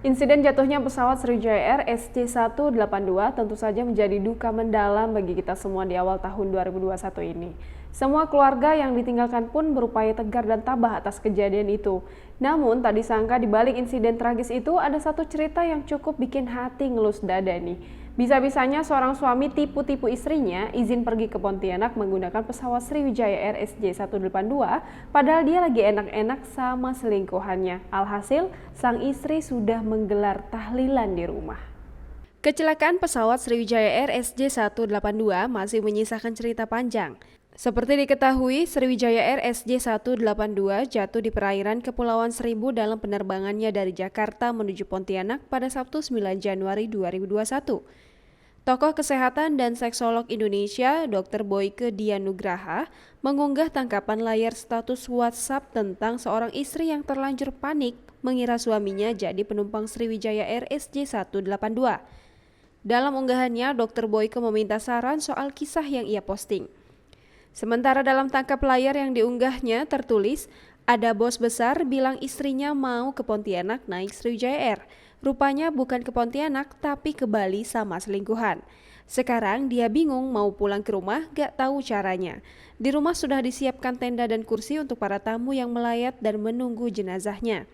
Insiden jatuhnya pesawat Sriwijaya Air SJ182 tentu saja menjadi duka mendalam bagi kita semua di awal tahun 2021 ini. Semua keluarga yang ditinggalkan pun berupaya tegar dan tabah atas kejadian itu. Namun, tak disangka di balik insiden tragis itu ada satu cerita yang cukup bikin hati ngelus dada nih. Bisa-bisanya seorang suami tipu-tipu istrinya izin pergi ke Pontianak menggunakan pesawat Sriwijaya Air SJ182 padahal dia lagi enak-enak sama selingkuhannya. Alhasil, sang istri sudah menggelar tahlilan di rumah. Kecelakaan pesawat Sriwijaya Air SJ182 masih menyisakan cerita panjang. Seperti diketahui, Sriwijaya Air SJ182 jatuh di perairan Kepulauan Seribu dalam penerbangannya dari Jakarta menuju Pontianak pada Sabtu 9 Januari 2021. Tokoh kesehatan dan seksolog Indonesia, Dr. Boyke Dianugraha, mengunggah tangkapan layar status WhatsApp tentang seorang istri yang terlanjur panik mengira suaminya jadi penumpang Sriwijaya Air SJ182. Dalam unggahannya, Dr. Boyke meminta saran soal kisah yang ia posting. Sementara dalam tangkap layar yang diunggahnya tertulis, ada bos besar bilang istrinya mau ke Pontianak naik Sriwijaya Air. Rupanya bukan ke Pontianak tapi ke Bali sama selingkuhan. Sekarang dia bingung mau pulang ke rumah gak tahu caranya. Di rumah sudah disiapkan tenda dan kursi untuk para tamu yang melayat dan menunggu jenazahnya.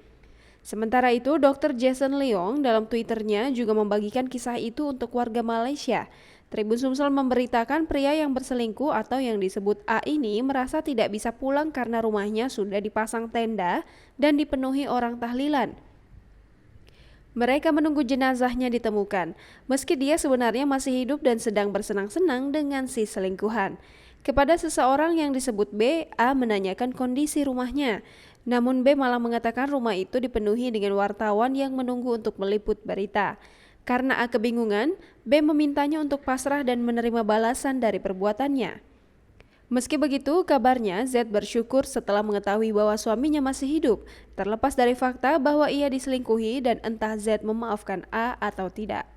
Sementara itu, Dr. Jason Leong dalam Twitternya juga membagikan kisah itu untuk warga Malaysia. Tribun Sumsel memberitakan pria yang berselingkuh atau yang disebut A ini merasa tidak bisa pulang karena rumahnya sudah dipasang tenda dan dipenuhi orang tahlilan. Mereka menunggu jenazahnya ditemukan, meski dia sebenarnya masih hidup dan sedang bersenang-senang dengan si selingkuhan. Kepada seseorang yang disebut B, A menanyakan kondisi rumahnya. Namun B malah mengatakan rumah itu dipenuhi dengan wartawan yang menunggu untuk meliput berita. Karena A kebingungan, B memintanya untuk pasrah dan menerima balasan dari perbuatannya. Meski begitu, kabarnya Z bersyukur setelah mengetahui bahwa suaminya masih hidup, terlepas dari fakta bahwa ia diselingkuhi dan entah Z memaafkan A atau tidak.